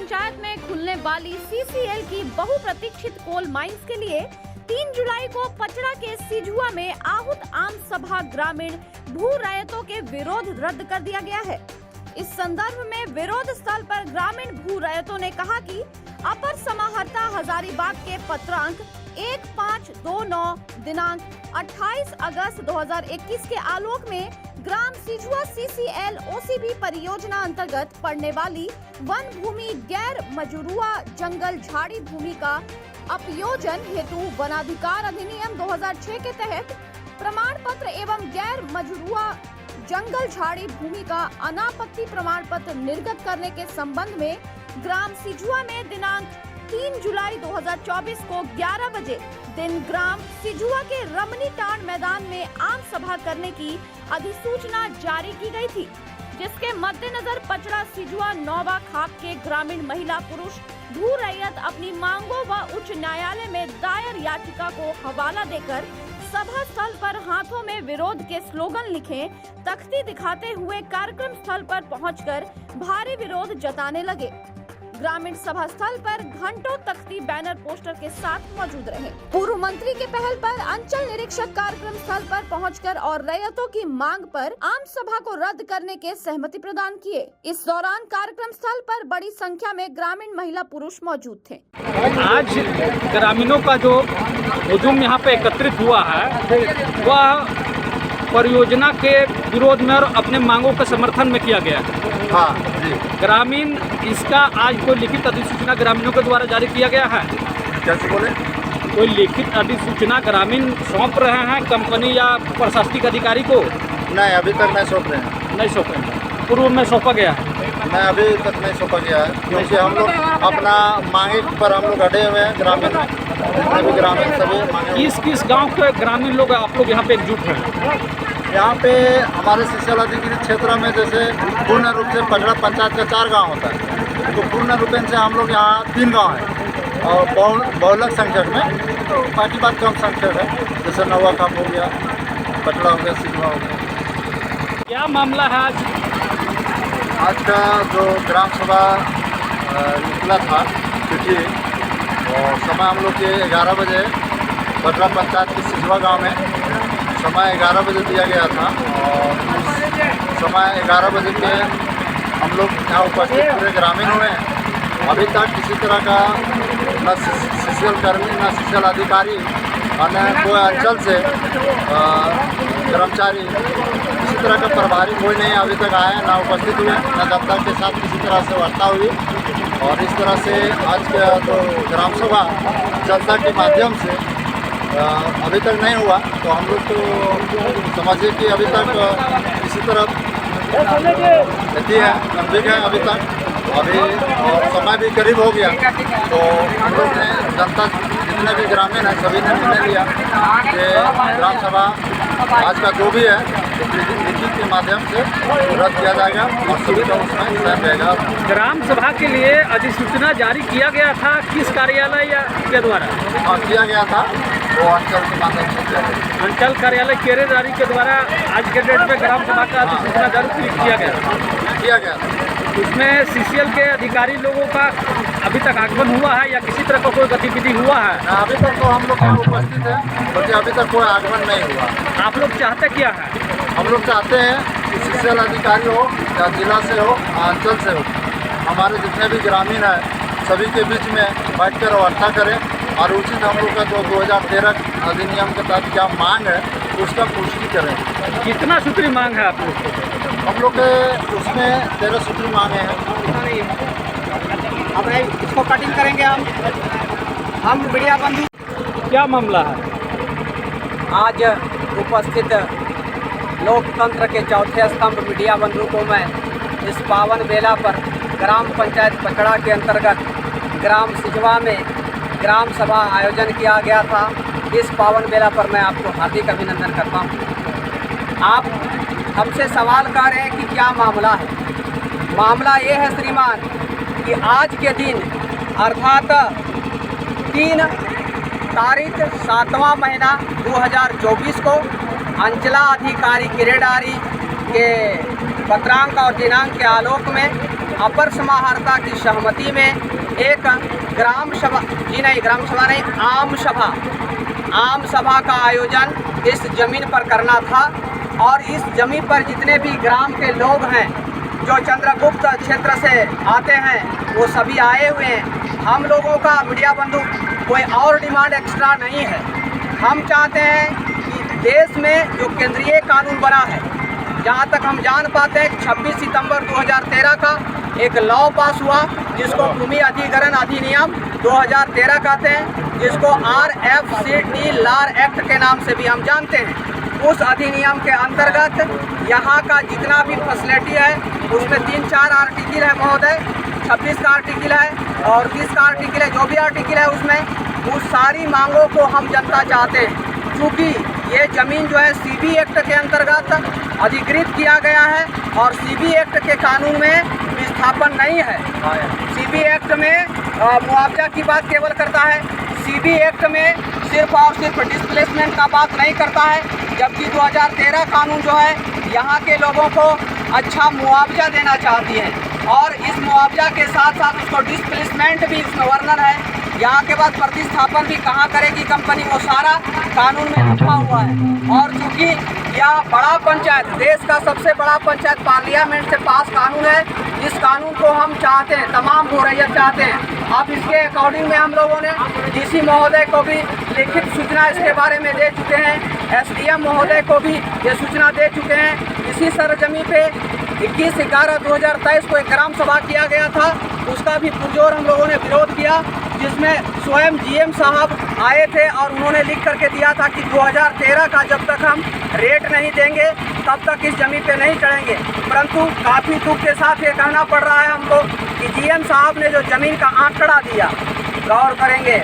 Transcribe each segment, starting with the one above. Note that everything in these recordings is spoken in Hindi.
पंचायत में खुलने वाली सीसीएल की बहुप्रतीक्षित कोल माइंस के लिए 3 जुलाई को पचड़ा के सिझुआ में आहूत आम सभा ग्रामीण भू रैयतों के विरोध रद्द कर दिया गया है। इस संदर्भ में विरोध स्थल पर ग्रामीण भू रैयतों ने कहा कि अपर समाहर्ता हजारीबाग के पत्रांक 1529 दिनांक 28 अगस्त 2021 के आलोक में ग्राम सिझुआ सीसीएल ओसीबी परियोजना अंतर्गत पड़ने वाली वन भूमि गैर मजरूआ जंगल झाड़ी भूमि का अपयोजन हेतु वनाधिकार अधिनियम 2006 के तहत प्रमाण पत्र एवं गैर मजरूआ जंगल झाड़ी भूमि का अनापत्ति प्रमाण पत्र निर्गत करने के संबंध में ग्राम सिझुआ में दिनांक 3 जुलाई 2024 को 11 बजे दिन ग्राम सिझुआ के रमनी टांड मैदान में आम सभा करने की अधिसूचना जारी की गई थी, जिसके मद्देनजर पचड़ा सिझुआ नौवा खाप के ग्रामीण महिला पुरुष भू रैयत अपनी मांगों व उच्च न्यायालय में दायर याचिका को हवाला देकर सभा स्थल पर हाथों में विरोध के स्लोगन लिखे तख्ती दिखाते हुए कार्यक्रम स्थल पर पहुंचकर भारी विरोध जताने लगे। ग्रामीण सभा स्थल पर घंटों तख्ती बैनर पोस्टर के साथ मौजूद रहे। पूर्व मंत्री के पहल पर अंचल निरीक्षक कार्यक्रम स्थल पर पहुंचकर और रैयतों की मांग पर आम सभा को रद्द करने के सहमति प्रदान किए। इस दौरान कार्यक्रम स्थल पर बड़ी संख्या में ग्रामीण महिला पुरुष मौजूद थे। आज ग्रामीणों का जो हुजूम यहाँ पे एकत्रित हुआ है वह परियोजना के विरोध में और अपने मांगों के समर्थन में किया गया है। हाँ जी। ग्रामीण इसका आज कोई लिखित अधिसूचना ग्रामीणों के द्वारा जारी किया गया है। कैसे बोले? कोई लिखित अधिसूचना ग्रामीण सौंप रहे हैं कंपनी या प्रशासनिक अधिकारी को? नहीं, अभी तक नहीं सौंप रहे हैं। नहीं सौंपे हैं। पूर्व में सौंपा गया है? नहीं, अभी तक नहीं सौंपा गया है, क्योंकि हम लोग अपना मांगे पर हम लोग अड़े हुए हैं। ग्रामीण जितने भी ग्रामीण सभी मांगे। किस गाँव के ग्रामीण लोग आप लोग यहाँ पे एकजुट हैं? यहाँ पे हमारे सिंचाई अधिकारी क्षेत्र में जैसे पूर्ण रूप से पचड़ा पंचायत का 4 गांव होता है, तो पूर्ण रूप से हम लोग यहाँ 3 गांव हैं और बहुलक संख्यक में तो बाकी बात कम संख्यक है, जैसे नौवा खाप हो गया, पचड़ा हो गया, सिझुआ हो गया। क्या मामला है आज का जो ग्राम सभा निकला था चिट्ठी, और समय हम लोग के 11 बजे पचड़ा पंचायत के सिझुआ गाँव में समय 11 बजे दिया गया था, और उस समय 11 बजे के हम लोग यहाँ उपस्थित पूरे ग्रामीण हुए हैं। अभी तक किसी तरह का न सीसीएल कर्मी न सीसीएल अधिकारी और न कोई अंचल से कर्मचारी किसी तरह का प्रभारी कोई नहीं अभी तक आया, ना उपस्थित हुए, न दफ्तर के साथ किसी तरह से वार्ता हुई। और इस तरह से आज का जो ग्राम सभा जनता के माध्यम से अभी तक नहीं हुआ, तो हम लोग तो समझिए कि अभी तक किसी तरह गति है, नजदीक है अभी तक, अभी और समय भी करीब हो गया, तो हम लोग ने जनता जितने भी ग्रामीण हैं सभी ने निर्णय लिया कि ग्राम सभा आज का जो भी है लिखित के माध्यम से रद्द किया जाएगा और सभी का उसमें सहयोग रहेगा। ग्राम सभा के लिए अधिसूचना जारी किया गया था किस कार्यालय या के द्वारा? हाँ, किया गया था, वो अंचल के माध्यम से किया गया। अंचल कार्यालय केरेदारी के द्वारा आज के डेट में ग्राम सभा का अधिसूचना जारी किया गया। उसमें सीसीएल के अधिकारी लोगों का अभी तक आगमन हुआ है या किसी तरह का कोई गतिविधि हुआ है? अभी तक तो हम लोग उपस्थित हैं, क्योंकि अभी तक कोई आगमन नहीं हुआ। आप लोग चाहते क्या है? हम लोग चाहते हैं कि सीसीएल अधिकारी हो या जिला से हो, अंचल से हो, हमारे जितने भी ग्रामीण हैं सभी के बीच में बैठकर वार्ता करें और उचित हम लोग का जो 2013 अधिनियम के तहत क्या मांग है उसका पुष्टि करें। कितना सूत्री मांग है आप लोग? हम लोग के उसमें 13 सूत्री मांगे हैं। अब इसको कटिंग करेंगे हम मीडिया बंधु। क्या मामला है? आज उपस्थित लोकतंत्र के चौथे स्तंभ मीडिया बंधु को मैं इस पावन बेला पर ग्राम पंचायत पचड़ा के अंतर्गत ग्राम सिझुआ में ग्राम सभा आयोजन किया गया था। इस पावन बेला पर मैं आपको हार्दिक अभिनंदन करता हूँ। आप हमसे सवाल कर रहे हैं कि क्या मामला है। मामला ये है श्रीमान कि आज के दिन अर्थात 3 तारीख 7वां महीना 2024 को अंचला अधिकारी केरेडारी के पत्रांक और दिनांक के आलोक में अपर समाहर्ता की सहमति में एक आम सभा का आयोजन इस जमीन पर करना था। और इस जमीन पर जितने भी ग्राम के लोग हैं जो चंद्रगुप्त क्षेत्र से आते हैं वो सभी आए हुए हैं। हम लोगों का मीडिया बंधु कोई और डिमांड एक्स्ट्रा नहीं है। हम चाहते हैं कि देश में जो केंद्रीय कानून बना है, जहाँ तक हम जान पाते हैं 26 सितंबर 2013 का एक लॉ पास हुआ जिसको भूमि अधिग्रहण अधिनियम 2013 कहते हैं, जिसको RFCD लार एक्ट के नाम से भी हम जानते हैं। उस अधिनियम के अंतर्गत यहाँ का जितना भी फैसिलिटी है उसमें 3-4 आर्टिकल है महोदय, 26 का आर्टिकल है और 30 का आर्टिकल है, जो भी आर्टिकल है उसमें उस सारी मांगों को हम जनता चाहते हैं। क्योंकि ये ज़मीन जो है CB एक्ट के अंतर्गत अधिकृत किया गया है और CB एक्ट के कानून में विस्थापन नहीं है। CB एक्ट में मुआवजा की बात केवल करता है, CB एक्ट में सिर्फ और सिर्फ डिस्प्लेसमेंट का बात नहीं करता है, जबकि 2013 कानून जो है यहाँ के लोगों को अच्छा मुआवजा देना चाहती है और इस मुआवजा के साथ साथ उसको डिस्प्लेसमेंट भी इसमें वर्णन है। यहाँ के बाद प्रतिस्थापन भी कहाँ करेगी कंपनी, वो सारा कानून में लिखा हुआ है। और चूँकि यह बड़ा पंचायत, देश का सबसे बड़ा पंचायत पार्लियामेंट से पास कानून है, इस कानून को हम चाहते हैं, तमाम भूरैयत चाहते हैं। अब इसके अकॉर्डिंग में हम लोगों ने DC महोदय को भी लिखित सूचना इसके बारे में दे चुके हैं, SDM महोदय को भी ये सूचना दे चुके हैं। इसी सरजमी पे 21/11/2023 को एक ग्राम सभा किया गया था, उसका भी पुरजोर हम लोगों ने विरोध किया, जिसमें स्वयं GM साहब आए थे और उन्होंने लिख करके दिया था कि 2013 का जब तक हम रेट नहीं देंगे तब तक इस ज़मीन पे नहीं चढ़ेंगे। परंतु काफ़ी दुख के साथ ये कहना पड़ रहा है हमको कि GM साहब ने जो ज़मीन का आंकड़ा दिया, गौर करेंगे,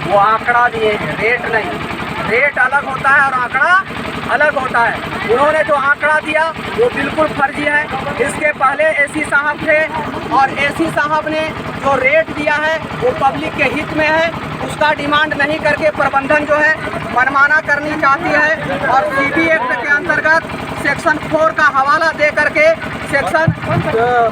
वो आंकड़ा दिए हैं, रेट नहीं। रेट अलग होता है और आंकड़ा अलग होता है। उन्होंने जो आंकड़ा दिया वो बिल्कुल फर्जी है। इसके पहले AC साहब थे और AC साहब ने जो रेट दिया है वो पब्लिक के हित में है, उसका डिमांड नहीं करके प्रबंधन जो है मनमाना करनी चाहती है और CB एक्ट के अंतर्गत सेक्शन 4 का हवाला दे करके सेक्शन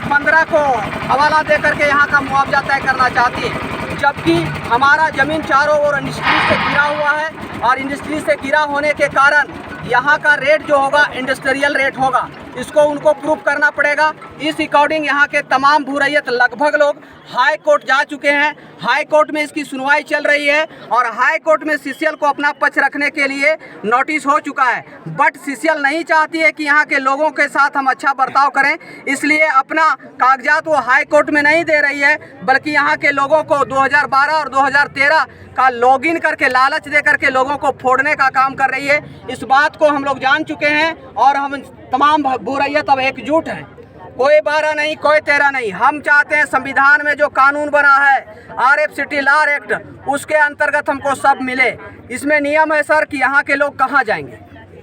15 को हवाला दे करके यहाँ का मुआवजा तय करना चाहती है। जबकि हमारा ज़मीन चारों ओर इंडस्ट्री से घिरा हुआ है और इंडस्ट्री से घिरा होने के कारण यहाँ का रेट जो होगा इंडस्ट्रियल रेट होगा, इसको उनको प्रूव करना पड़ेगा। इस अकॉर्डिंग यहाँ के तमाम भूरैयत लगभग लोग हाई कोर्ट जा चुके हैं। हाई कोर्ट में इसकी सुनवाई चल रही है और हाई कोर्ट में CCL को अपना पक्ष रखने के लिए नोटिस हो चुका है। बट CCL नहीं चाहती है कि यहाँ के लोगों के साथ हम अच्छा बर्ताव करें, इसलिए अपना कागजात वो हाई कोर्ट में नहीं दे रही है, बल्कि यहाँ के लोगों को 2012 और 2013 का लॉगिन करके लालच दे करके लोगों को फोड़ने का काम कर रही है। इस बात को हम लोग जान चुके हैं और हम तमाम भूरैयत अब एकजुट हैं। कोई 12 नहीं, कोई 13 नहीं। हम चाहते हैं संविधान में जो कानून बना है RFCD लार एक्ट, उसके अंतर्गत हमको सब मिले। इसमें नियम है सर कि यहाँ के लोग कहाँ जाएंगे।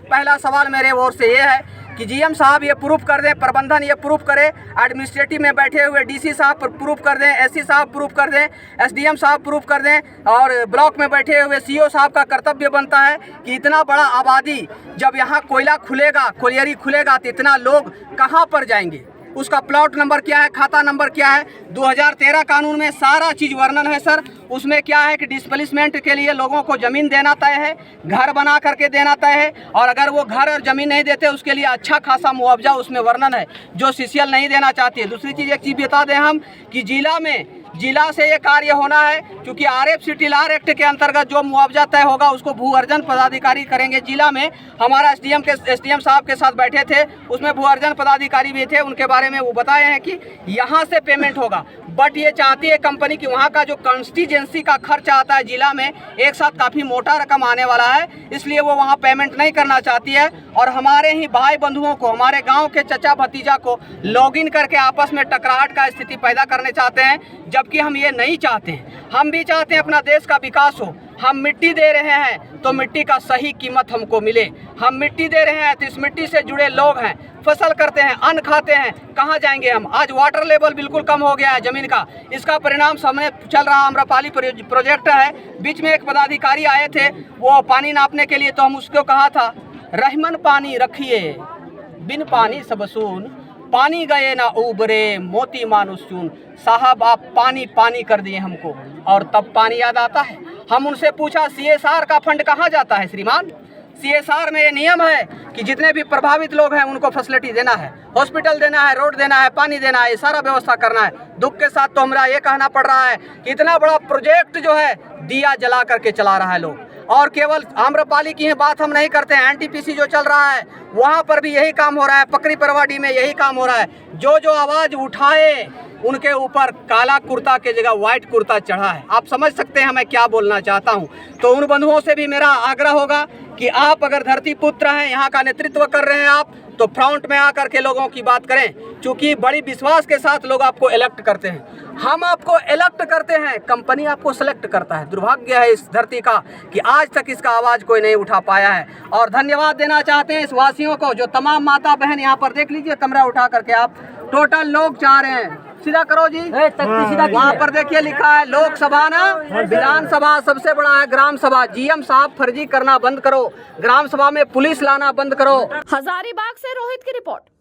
पहला सवाल मेरे ओर से ये है कि GM साहब ये प्रूफ कर दें, प्रबंधन ये प्रूफ करे, एडमिनिस्ट्रेटिव में बैठे हुए DC साहब प्रूफ कर दें, SC साहब प्रूफ कर दें, SDM साहब प्रूफ कर दें और ब्लॉक में बैठे हुए CO साहब का कर्तव्य बनता है कि इतना बड़ा आबादी जब यहाँ कोयला खुलेगा, कोलियरी खुलेगा तो इतना लोग कहाँ पर जाएंगे, उसका प्लॉट नंबर क्या है, खाता नंबर क्या है। 2013 कानून में सारा चीज़ वर्णन है सर। उसमें क्या है कि डिस्प्लेसमेंट के लिए लोगों को ज़मीन देना तय है, घर बना करके देना तय है और अगर वो घर और ज़मीन नहीं देते उसके लिए अच्छा खासा मुआवजा उसमें वर्णन है, जो CCL नहीं देना चाहती है। दूसरी चीज़, एक चीज़ बता दें हम कि जिला से ये कार्य होना है, क्योंकि RFCD लार एक्ट के अंतर्गत जो मुआवजा तय होगा उसको भू अर्जन पदाधिकारी करेंगे। जिला में हमारा SDM साहब के साथ बैठे थे, उसमें भू अर्जन पदाधिकारी भी थे, उनके बारे में वो बताए हैं कि यहाँ से पेमेंट होगा। बट ये चाहती है कंपनी कि वहाँ का जो कॉन्स्टिट्यूएंसी का खर्च आता है जिला में, एक साथ काफ़ी मोटा रकम आने वाला है, इसलिए वो वहाँ पेमेंट नहीं करना चाहती है और हमारे ही भाई बंधुओं को, हमारे गांव के चचा भतीजा को लॉगिन करके आपस में टकराहट का स्थिति पैदा करने चाहते हैं, जबकि हम ये नहीं चाहते हैं। हम भी चाहते हैं अपना देश का विकास हो। हम मिट्टी दे रहे हैं तो मिट्टी का सही कीमत हमको मिले। हम मिट्टी दे रहे हैं तो इस मिट्टी से जुड़े लोग हैं, फसल करते हैं, अन्न खाते हैं, कहाँ जाएंगे हम। आज वाटर लेवल बिल्कुल कम हो गया है ज़मीन का, इसका परिणाम सामने चल रहा आम्रपाली प्रोजेक्ट है। बीच में एक पदाधिकारी आए थे वो पानी नापने के लिए, तो हम उसको कहा था रहमन पानी रखिए बिन पानी सब सून, पानी गए ना उबरे मोती मानुस चून। साहब आप पानी पानी कर दिए हमको, और तब पानी याद आता है। हम उनसे पूछा CSR का फंड कहाँ जाता है श्रीमान? CSR में ये नियम है कि जितने भी प्रभावित लोग हैं उनको फैसिलिटी देना है, हॉस्पिटल देना है, रोड देना है, पानी देना है, ये सारा व्यवस्था करना है। दुख के साथ तो हमारा ये कहना पड़ रहा है कि इतना बड़ा प्रोजेक्ट जो है दिया जला करके चला रहा है लोग। और केवल आम्रपाली की बात हम नहीं करते हैं, NTPC जो चल रहा है वहाँ पर भी यही काम हो रहा है, पकड़ी परवाडी में यही काम हो रहा है। जो आवाज़ उठाए उनके ऊपर काला कुर्ता के जगह व्हाइट कुर्ता चढ़ा है। आप समझ सकते हैं मैं क्या बोलना चाहता हूँ। तो उन बंधुओं से भी मेरा आग्रह होगा कि आप अगर धरती पुत्र हैं, यहाँ का नेतृत्व कर रहे हैं आप, तो फ्रंट में आकर के लोगों की बात करें, क्योंकि बड़ी विश्वास के साथ लोग आपको इलेक्ट करते हैं। हम आपको इलेक्ट करते हैं, कंपनी आपको सेलेक्ट करता है। दुर्भाग्य है इस धरती का कि आज तक इसका आवाज़ कोई नहीं उठा पाया है। और धन्यवाद देना चाहते हैं इस वासियों को, जो तमाम माता बहन यहाँ पर देख लीजिए, कैमरा उठा करके आप, टोटल लोग चाह रहे हैं, सीधा करो जी, वहाँ पर देखिए लिखा है लोकसभा ना विधानसभा सबसे बड़ा है ग्राम सभा। GM साहब फर्जी करना बंद करो, ग्राम सभा में पुलिस लाना बंद करो। हजारीबाग से रोहित की रिपोर्ट।